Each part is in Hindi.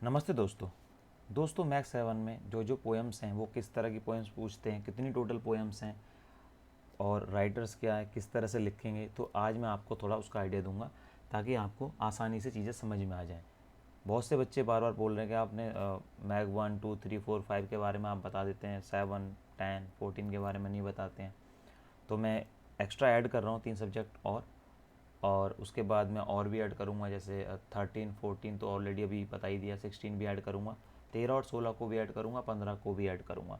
नमस्ते दोस्तों मैक्स 7 में जो पोएम्स हैं वो किस तरह की पोएम्स पूछते हैं, कितनी टोटल पोएम्स हैं और राइटर्स क्या है, किस तरह से लिखेंगे, तो आज मैं आपको थोड़ा उसका आइडिया दूंगा ताकि आपको आसानी से चीज़ें समझ में आ जाएं। बहुत से बच्चे बार बार बोल रहे हैं कि आपने मैग 1 2 3 4 5 के बारे में आप बता देते हैं, 7 10 14 के बारे में नहीं बताते हैं। तो मैं एक्स्ट्रा ऐड कर रहा हूँ 3 सब्जेक्ट और उसके बाद मैं और भी ऐड करूँगा, जैसे 13 14 तो ऑलरेडी अभी बता ही दिया, 16 भी ऐड करूँगा, 13 और 16 को भी ऐड करूँगा, 15 को भी ऐड करूँगा।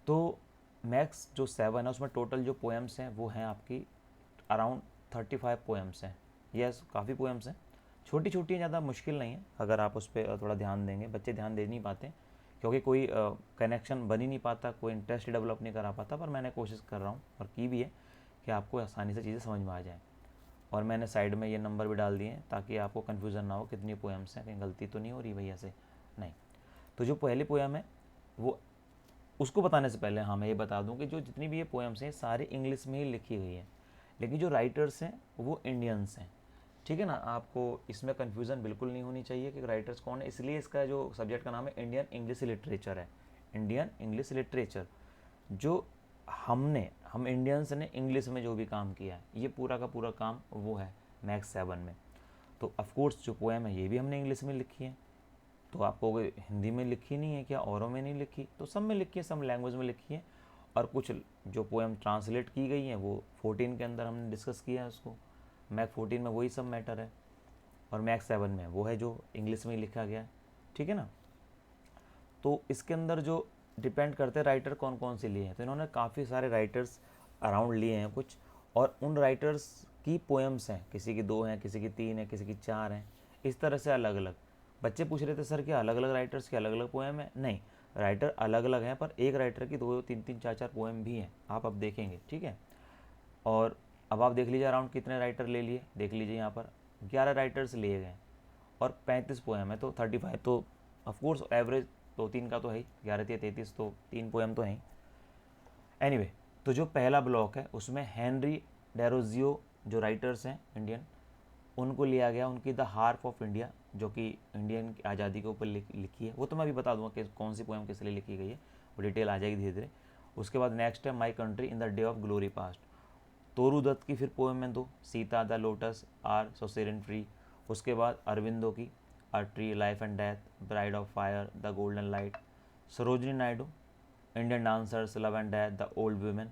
तो मैक्स जो 7 है उसमें टोटल जो पोएम्स हैं वो हैं आपकी अराउंड 35 पोएम्स हैं। यस, काफ़ी पोएम्स हैं, छोटी छोटी हैं, ज़्यादा मुश्किल नहीं है। अगर आप उस पर थोड़ा ध्यान देंगे, बच्चे ध्यान दे नहीं पाते क्योंकि कोई कनेक्शन बन ही नहीं पाता, कोई इंटरेस्ट डेवलप नहीं करा पाता, पर मैंने कोशिश कर रहा हूँ और की भी है कि आपको आसानी से चीज़ें समझ में आ जाएँ। और मैंने साइड में ये नंबर भी डाल दिए हैं ताकि आपको कन्फ्यूज़न ना हो कितनी पोएम्स हैं, कहीं गलती तो नहीं हो रही भैया से, नहीं। तो जो पहली पोएम है वो, उसको बताने से पहले हाँ मैं ये बता दूं कि जो जितनी भी ये पोएम्स हैं सारी इंग्लिश में ही लिखी गई है, लेकिन जो राइटर्स हैं वो इंडियंस हैं। ठीक है ना, आपको इसमें कन्फ्यूज़न बिल्कुल नहीं होनी चाहिए कि राइटर्स कौन है, इसलिए इसका जो सब्जेक्ट का नाम है इंडियन इंग्लिश लिटरेचर है। इंडियन इंग्लिश लिटरेचर, जो हम इंडियंस ने इंग्लिश में जो भी काम किया है ये पूरा का पूरा काम वो है मैक्स 7 में। तो ऑफकोर्स जो पोएम है ये भी हमने इंग्लिश में लिखी है। तो आपको हिंदी में लिखी नहीं है क्या, औरों में नहीं लिखी, तो सब में लिखी है, सब लैंग्वेज में लिखी है। और कुछ जो पोएम ट्रांसलेट की गई हैं वो 14 के अंदर हमने डिस्कस किया है उसको। मैक 14 में वही सब मैटर है और मैक्स 7 में वो है जो इंग्लिश में ही लिखा गया है। ठीक है ना। तो इसके अंदर जो डिपेंड करते हैं राइटर कौन कौन से लिए हैं, तो इन्होंने काफ़ी सारे राइटर्स अराउंड लिए हैं कुछ, और उन राइटर्स की पोएम्स हैं, किसी की 2 हैं, किसी की 3 हैं, किसी की 4 हैं, इस तरह से अलग अलग। बच्चे पूछ रहे थे सर क्या अलग अलग राइटर्स की अलग अलग पोएम है, नहीं, राइटर अलग अलग हैं पर एक राइटर की 2 3 3 4 4 पोएम भी हैं, आप अब देखेंगे। ठीक है। और अब आप देख लीजिए अराउंड कितने राइटर ले लिए, देख लीजिए यहाँ पर 11 राइटर्स लिए गए और 35 पोएम है, तो 35 तो ऑफकोर्स एवरेज तो 3 का तो है ही, 11 या 33 तो 3 पोएम तो है ही। एनीवे, तो जो पहला ब्लॉक है उसमें हेनरी डेरोजियो जो राइटर्स हैं इंडियन, उनको लिया गया, उनकी द हार्प ऑफ इंडिया जो कि इंडियन की आज़ादी के ऊपर लिखी है, वो तो मैं अभी बता दूंगा कि कौन सी पोएम किस लिए लिखी गई है, वो डिटेल आ जाएगी धीरे धीरे। उसके बाद नेक्स्ट है my country in the day of glory past, Toru Dutt की फिर पोएम में 2, Sita the lotus are so serene free. उसके बाद अरविंदो की a tree life and death, bride of fire, the golden light. Sarojini Naidu Indian dancers, love and death, the old women.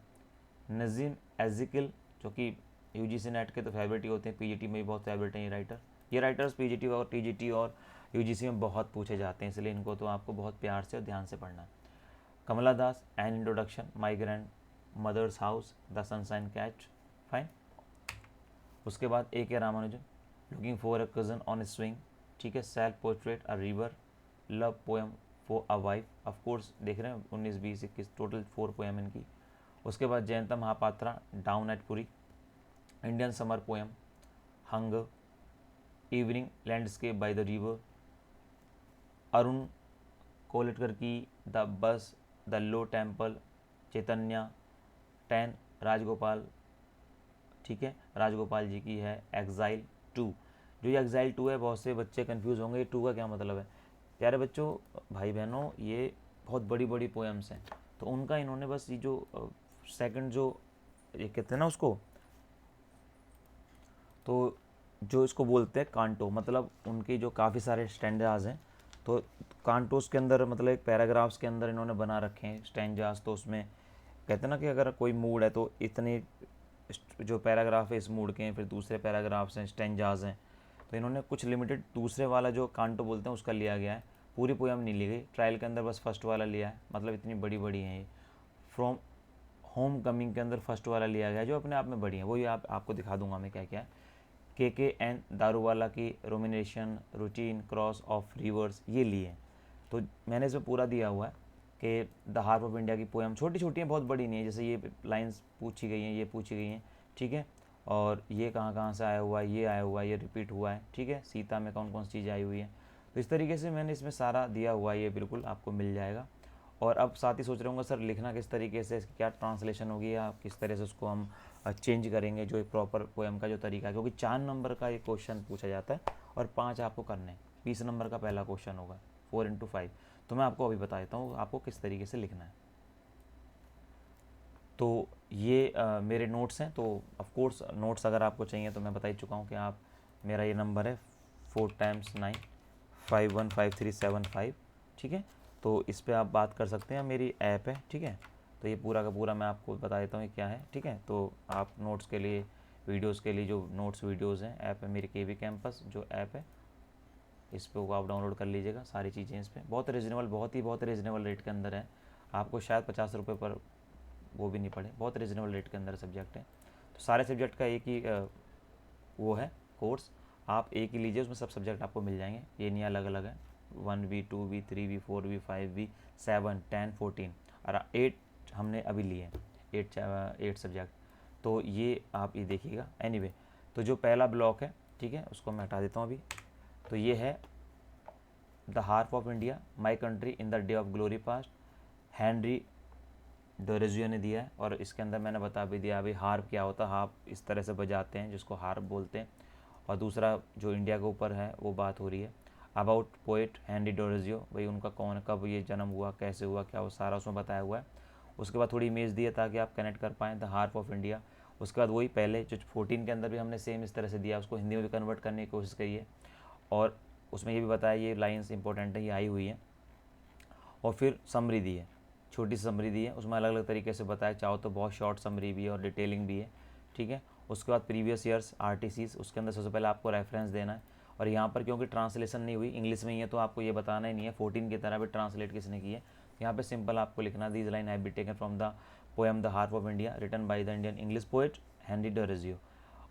Nissim Ezekiel जो कि यूजीसी नेट के तो फेवरेट ही होते हैं, पीजीटी में भी बहुत फेवरेट हैं ये राइटर। ये राइटर्स पीजीटी और टीजीटी और यूजीसी में बहुत पूछे जाते हैं, इसलिए इनको तो आपको बहुत प्यार से और ध्यान से पढ़ना है। Kamala Das an introduction, my grandmother's house, the sunshine cat, fine. उसके बाद A K Ramanujan, looking for a cousin on swing. ठीक है। Self portrait a river, love poem for a wife, of course देख रहे हैं 19 20 21 टोटल 4 पोएम इनकी। उसके बाद Jayanta Mahapatra, down at Puri. Indian summer poem, hunger, evening landscape by the river. Arun Kolatkar की the bus, the low temple, Chaitanya 10, Rajagopal. ठीक है, राजगोपाल जी की है एग्जाइल 2। जो ये एग्जाइल 2 है, बहुत से बच्चे कंफ्यूज होंगे ये 2 का क्या मतलब है। प्यारे बच्चों, भाई बहनों, ये बहुत बड़ी बड़ी पोएम्स हैं, तो उनका इन्होंने बस ये जो सेकंड जो ये कहते हैं ना उसको, तो जो इसको बोलते हैं कांटो, मतलब उनके जो काफ़ी सारे स्टैंजाज हैं, तो कांटोस के अंदर मतलब एक पैराग्राफ्स के अंदर इन्होंने बना रखे हैं स्टैंजाज। तो उसमें कहते हैं ना कि अगर कोई मूड है तो इतने जो पैराग्राफ है इस मूड के हैं, फिर दूसरे पैराग्राफ्स हैं, स्टैंजाज हैं, तो इन्होंने कुछ लिमिटेड दूसरे वाला जो कांटो बोलते हैं उसका लिया गया है, पूरी पोएम नहीं ली गई। ट्रायल के अंदर बस फर्स्ट वाला लिया है, मतलब इतनी बड़ी बड़ी हैं ये। फ्रॉम होम कमिंग के अंदर फर्स्ट वाला लिया गया है जो अपने आप में बड़ी है, वही आपको दिखा दूंगा मैं क्या क्या है। के एन दारूवाला की रोमिनेशन, रूटीन, क्रॉस ऑफ रिवर्स, ये लिए हैं। तो मैंने इसमें पूरा दिया हुआ है कि द हार्प ऑफ इंडिया की पोएम छोटी छोटी हैं, बहुत बड़ी नहीं है, जैसे ये लाइंस पूछी गई हैं, ये पूछी गई हैं। ठीक है। और ये कहाँ कहाँ से आया हुआ है, ये आया हुआ है, ये रिपीट हुआ है। ठीक है। सीता में कौन कौन सी चीज़ आई हुई है, तो इस तरीके से मैंने इसमें सारा दिया हुआ है, ये बिल्कुल आपको मिल जाएगा। और अब साथ ही सोच रहा हूँ सर लिखना किस तरीके से, इसकी क्या ट्रांसलेशन होगी या किस तरह से उसको हम चेंज करेंगे जो एक प्रॉपर पोएम का जो तरीका है, क्योंकि 4 नंबर का ये क्वेश्चन पूछा जाता है और 5 आपको करने हैं। 20 नंबर का पहला क्वेश्चन होगा 4 × 5। तो मैं आपको अभी बता देता हूँ आपको किस तरीके से लिखना है। तो ये मेरे नोट्स हैं। तो ऑफ कोर्स नोट्स अगर आपको चाहिए तो मैं बता ही चुका हूँ कि आप, मेरा ये नंबर है 4 × 9 515375, ठीक है। तो इस पर आप बात कर सकते हैं, मेरी ऐप है, ठीक है। तो ये पूरा का पूरा मैं आपको बता देता हूँ क्या है, ठीक है। तो आप नोट्स के लिए, वीडियोज़ के लिए जो नोट्स वीडियोज़ हैं, ऐप है मेरी KB कैंपस जो ऐप है, इस पर आप डाउनलोड कर लीजिएगा सारी चीज़ें इस पर। बहुत रीज़नेबल, बहुत रीज़नेबल रेट के अंदर है। आपको शायद 50 रुपये पर वो भी नहीं पड़े, बहुत रीज़नेबल रेट के अंदर सब्जेक्ट है। तो सारे सब्जेक्ट का एक ही वो है कोर्स, आप एक ही लीजिए, उसमें सब सब्जेक्ट आपको मिल जाएंगे। ये नहीं अलग अलग है, 1B 2B 3B 4B 5B 7 10 14 और 8 हमने अभी लिए हैं, 8 सब्जेक्ट। तो ये आप ये देखिएगा। एनीवे, तो जो पहला ब्लॉक है, ठीक है, उसको मैं हटा देता हूँ अभी। तो ये है the harp of India, my country in the day of glory past, Henry Derozio ने दिया है। और इसके अंदर मैंने बता भी दिया अभी हार्प क्या होता है। हार्प इस तरह से बजाते हैं जिसको हार्प बोलते हैं। और दूसरा जो इंडिया के ऊपर है वो बात हो रही है अबाउट पोएट हेनरी डोरेजियो, भाई उनका कौन, कब ये जन्म हुआ, कैसे हुआ, क्या वो सारा उसमें बताया हुआ है। उसके बाद थोड़ी इमेज दी है ताकि आप कनेक्ट कर पाएँ द हार्प ऑफ इंडिया। उसके बाद वही पहले जो 14 के अंदर भी हमने सेम इस तरह से दिया, उसको हिंदी में भी कन्वर्ट करने की कोशिश करी है। और उसमें ये भी बताया ये लाइन्स इंपॉर्टेंट है, ये आई हुई है। और फिर समरी दी है, छोटी सी समरी दी है, उसमें अलग अलग तरीके से बताया, चाहो तो बहुत शॉर्ट समरी भी है और डिटेलिंग भी है, ठीक है। उसके बाद प्रीवियस ईयर्स RTCs, उसके अंदर सबसे पहले आपको रेफरेंस देना है। और यहाँ पर क्योंकि ट्रांसलेशन नहीं हुई, इंग्लिश में ही है, तो आपको ये बताना ही नहीं है 14 की तरह भी ट्रांसलेट किसने की है। यहाँ पे सिंपल आपको लिखना, these line have been taken from the poem the harp of India written by the Indian English poet Henry Derozio.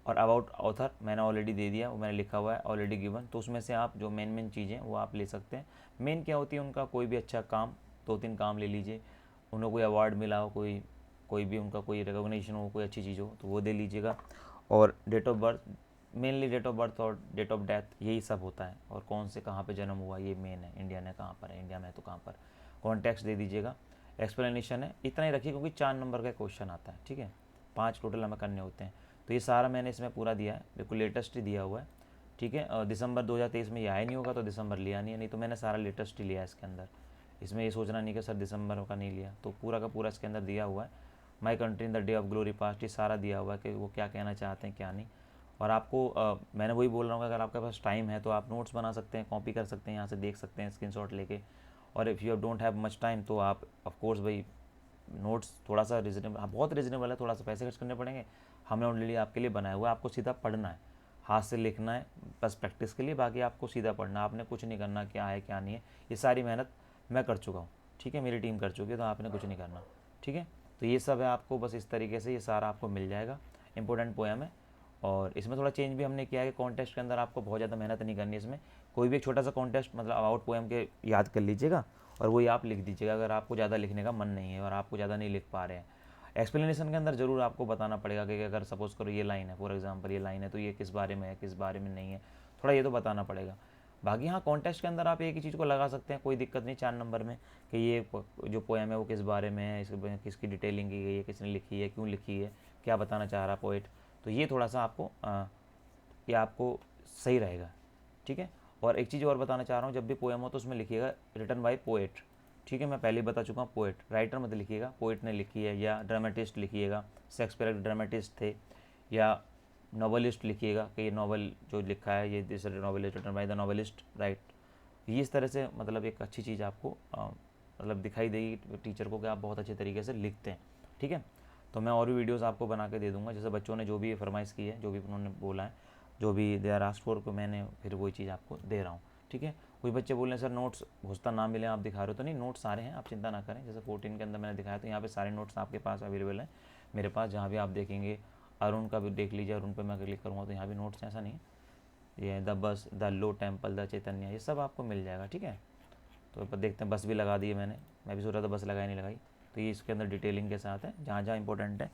और अबाउट ऑथर मैंने ऑलरेडी दे दिया, वो मैंने लिखा हुआ है ऑलरेडी गिवन। तो उसमें से आप जो मेन चीज़ें वो आप ले सकते हैं। मेन क्या होती है उनका, कोई भी अच्छा काम, 2-3 काम ले लीजिए। उन्हें कोई अवार्ड मिला हो, कोई भी उनका कोई रिकॉग्निशन हो, कोई अच्छी चीज़ हो तो वो दे लीजिएगा। और date of birth, mainly date of birth और डेट ऑफ डेथ, यही सब होता है। और कौन से कहाँ पे जन्म हुआ ये मेन है, इंडिया ने कहाँ पर है, इंडिया में है तो कहाँ पर। कॉन्टेक्स्ट दे दीजिएगा, एक्सप्लेनेशन है, इतना ही रखिए क्योंकि 4 नंबर का क्वेश्चन आता है, ठीक है। 5 टोटल हमें करने होते हैं। तो ये सारा मैंने इसमें पूरा दिया है, बिल्कुल लेटेस्ट ही दिया हुआ है, ठीक है। दिसंबर 2023 में ये आया नहीं होगा तो दिसंबर लिया नहीं है, नहीं तो मैंने सारा लेटेस्ट ही लिया है इसके अंदर। इसमें ये सोचना नहीं कि सर दिसंबर का नहीं लिया, तो पूरा का पूरा इसके अंदर दिया हुआ है। My country in the day of glory past, ये सारा दिया हुआ है कि वो क्या कहना चाहते हैं क्या नहीं। और आपको मैंने वही बोल रहा हूँ कि अगर आपके पास टाइम है तो आप नोट्स बना सकते हैं, कॉपी कर सकते हैं, यहाँ से देख सकते हैं स्क्रीनशॉट लेके। और if you don't have much time तो आप ऑफ कोर्स भाई नोट्स थोड़ा सा रीजनेबल, हाँ बहुत रीजनेबल है, थोड़ा सा पैसे खर्च करने पड़ेंगे, हमने ऑलरेडी आपके लिए बनाया हुआ है। आपको सीधा पढ़ना है, हाथ से लिखना है बस प्रैक्टिस के लिए, बाकी आपको सीधा पढ़ना, आपने कुछ नहीं करना, क्या है क्या नहीं है, ये सारी मेहनत मैं कर चुका हूँ, ठीक है, मेरी टीम कर चुकी है, तो आपने कुछ नहीं करना, ठीक है। तो ये सब है, आपको बस इस तरीके से ये सारा आपको मिल जाएगा। इंपॉर्टेंट पोएम है। और इसमें थोड़ा चेंज भी हमने किया है कि कॉन्टेस्ट के अंदर आपको बहुत ज़्यादा मेहनत नहीं करनी है। इसमें कोई भी एक छोटा सा कॉन्टेस्ट मतलब अबाउट पोएम के याद कर लीजिएगा और वही आप लिख दीजिएगा अगर आपको ज़्यादा लिखने का मन नहीं है और आपको ज़्यादा नहीं लिख पा रहे हैं। एक्सप्लेनेशन के अंदर ज़रूर आपको बताना पड़ेगा कि अगर सपोज़ करो ये लाइन है, फॉर एग्जांपल ये लाइन है तो ये किस बारे में है, किस बारे में नहीं है, थोड़ा ये तो बताना पड़ेगा। बाकी हाँ कॉन्टेस्ट के अंदर आप एक ही चीज़ को लगा सकते हैं, कोई दिक्कत नहीं 4 नंबर में, कि ये जो पोएम है वो किस बारे में है, किसकी डिटेलिंग की गई है, किसने लिखी है, क्यों लिखी है, क्या बताना चाह रहा पोएट। तो ये थोड़ा सा आपको ये आपको सही रहेगा, ठीक है। और एक चीज़ और बताना चाह रहा हूँ, जब भी पोएम हो तो उसमें लिखिएगा रिटन बाय पोएट, ठीक है। मैं पहले ही बता चुका हूँ, पोएट, राइटर मत लिखिएगा, पोएट ने लिखी है, या ड्रामेटिस्ट लिखिएगा, शेक्सपियर ड्रामेटिस्ट थे, या नॉवलिस्ट लिखिएगा कि ये नॉवल जो लिखा है ये this novel is written by the novelist, right. ये इस तरह से मतलब एक अच्छी चीज़ आपको मतलब दिखाई देगी टीचर को कि आप बहुत अच्छे तरीके से लिखते हैं, ठीक है। तो मैं और भी वीडियोस आपको बना के दे दूंगा, जैसे बच्चों ने जो भी फरमाइश की है, जो भी उन्होंने बोला है, जो भी दे आर आस्क्ड फॉर, को मैंने फिर वही चीज़ आपको दे रहा हूँ, ठीक है। कोई बच्चे बोल रहे हैं सर नोट्स घुसता ना मिले, आप दिखा रहे हो, तो नहीं, नोट्स सारे हैं, आप चिंता ना करें। जैसे 14 के अंदर मैंने दिखाया तो यहाँ पे सारे नोट्स आपके पास अवेलेबल हैं मेरे पास, जहाँ भी आप देखेंगे। अरुण का भी देख लीजिए, अरुण पे मैं क्लिक करूँगा तो यहाँ भी नोट्स हैं, ऐसा नहीं है। ये the bus, the low temple, the Chaitanya, ये सब आपको मिल जाएगा, ठीक है। तो देखते हैं, बस भी लगा दी है मैंने, मैं भी सोच रहा था बस लगाई नहीं लगाई। तो ये इसके अंदर डिटेलिंग के साथ है, जहाँ जहाँ इंपॉर्टेंट है।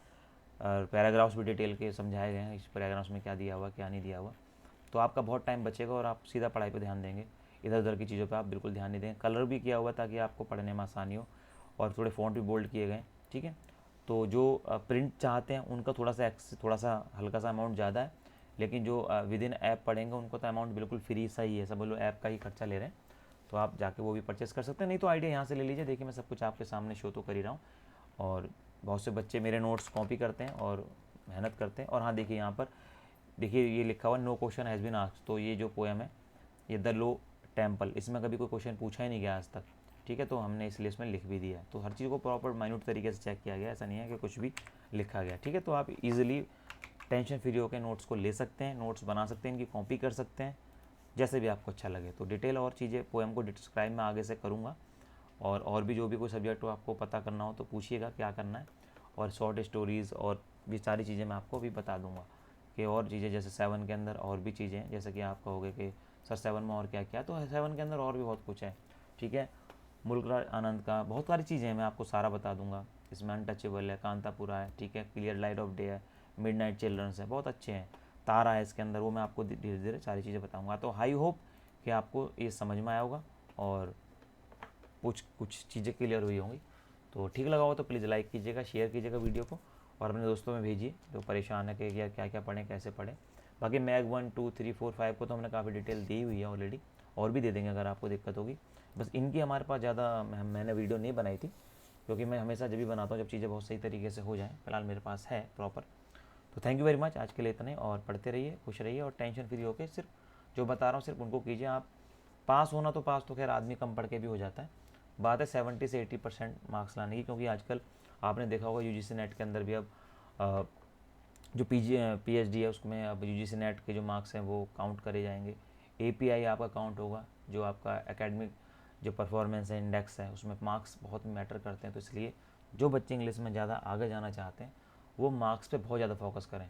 और पैराग्राफ्स भी डिटेल के समझाए गए हैं, इस पैराग्राफ्स में क्या दिया हुआ क्या नहीं दिया हुआ। तो आपका बहुत टाइम बचेगा और आप सीधा पढ़ाई पे ध्यान देंगे, इधर उधर की चीज़ों पे आप बिल्कुल ध्यान नहीं देंगे। कलर भी किया हुआ ताकि आपको पढ़ने में आसानी हो, और थोड़े फ़ॉन्ट भी बोल्ड किए गए, ठीक है। तो जो प्रिंट चाहते हैं उनका थोड़ा सा हल्का सा अमाउंट ज़्यादा है, लेकिन जो विद इन ऐप पढ़ेंगे उनको तो अमाउंट बिल्कुल फ्री सा ही है, सब लोग ऐप का ही खर्चा ले रहे हैं, तो आप जाके वो भी परचेस कर सकते हैं। नहीं तो आइडिया यहाँ से ले लीजिए। देखिए मैं सब कुछ आपके सामने शो तो कर ही रहा हूँ, और बहुत से बच्चे मेरे नोट्स कॉपी करते हैं और मेहनत करते हैं। और हाँ देखिए यहाँ पर देखिए ये लिखा हुआ no question has been asked, तो ये जो पोएम है ये द लो टेम्पल, इसमें कभी कोई क्वेश्चन पूछा ही नहीं गया आज तक, ठीक है, तो हमने इसलिए इसमें लिख भी दिया है। तो हर चीज़ को प्रॉपर माइन्यूट तरीके से चेक किया गया, ऐसा नहीं है कि कुछ भी लिखा गया, ठीक है। तो आप इजीली टेंशन फ्री होकर नोट्स को ले सकते हैं, नोट्स बना सकते हैं, इनकी कॉपी कर सकते हैं, जैसे भी आपको अच्छा लगे। तो डिटेल और चीज़ें पोएम को डिस्क्राइब मैं आगे से करूँगा, और भी जो भी कोई सब्जेक्ट हो आपको पता करना हो तो पूछिएगा क्या करना है, और शॉर्ट स्टोरीज़ और भी सारी चीज़ें मैं आपको भी बता दूंगा कि और चीज़ें जैसे 7 के अंदर और भी चीज़ें, जैसे कि आप कहोगे कि सर 7 में और क्या क्या, तो 7 के अंदर और भी बहुत कुछ है, ठीक है। मुल्कराज आनंद का बहुत सारी चीज़ें हैं, मैं आपको सारा बता दूंगा। इसमें अनटचेबल है, कांतापुरा है, ठीक है, क्लियर लाइट ऑफ डे है, मिडनाइट चिल्ड्रंस है, बहुत अच्छे हैं, तारा है इसके अंदर, वो मैं आपको धीरे धीरे सारी चीज़ें बताऊँगा। तो आई होप कि आपको ये समझ में आया होगा और कुछ चीज़ें क्लियर हुई होंगी। तो ठीक लगा हो तो प्लीज़ लाइक कीजिएगा, शेयर कीजिएगा वीडियो को, और अपने दोस्तों में भेजिए जो परेशान है कि यार क्या क्या पढ़ें, कैसे पढ़ें। बाकी मैग 1 2 3 4 5 को तो हमने काफ़ी डिटेल दी हुई है ऑलरेडी, और भी दे देंगे अगर आपको दिक्कत होगी। बस इनकी हमारे पास ज़्यादा मैंने वीडियो नहीं बनाई थी, क्योंकि मैं हमेशा जब भी बनाता हूँ जब चीज़ें बहुत सही तरीके से हो जाएँ। फिलहाल मेरे पास है प्रॉपर। तो थैंक यू वेरी मच, आज के लिए इतना ही, और पढ़ते रहिए, खुश रहिए, और टेंशन फ्री होकर सिर्फ जो बता रहा हूँ सिर्फ उनको कीजिए। आप पास होना तो पास तो खैर आदमी कम पढ़ के भी हो जाता है, बात है 70 से 80% मार्क्स लाने की, क्योंकि आजकल आपने देखा होगा यूजीसी नेट के अंदर भी अब जो पीएचडी है उसमें अब यूजीसी नेट के जो मार्क्स हैं वो काउंट करे जाएंगे, एपीआई आपका काउंट होगा, जो आपका एकेडमिक जो परफॉर्मेंस है इंडेक्स है उसमें मार्क्स बहुत मैटर करते हैं। तो इसलिए जो बच्चे इंग्लिश में ज़्यादा आगे जाना चाहते हैं वो मार्क्स पे बहुत ज़्यादा फोकस करें।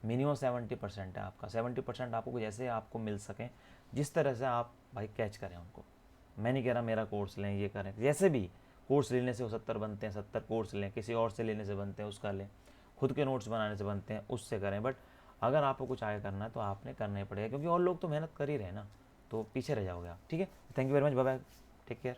मिनिमम 70% है आपका, 70% आपको जैसे आपको मिल सकें, जिस तरह से आप भाई कैच करें उनको। मैं नहीं कह रहा मेरा कोर्स लें, ये करें, जैसे भी कोर्स लेने से वो 70 बनते हैं, 70 कोर्स लें, किसी और से लेने से बनते हैं उसका लें, खुद के नोट्स बनाने से बनते हैं उससे करें। बट अगर आपको कुछ आगे करना है तो आपने करना ही पड़ेगा, क्योंकि और लोग तो मेहनत कर ही रहे हैं ना, तो पीछे रह जाओगे आप, ठीक है। Thank you very much, bye bye, take care.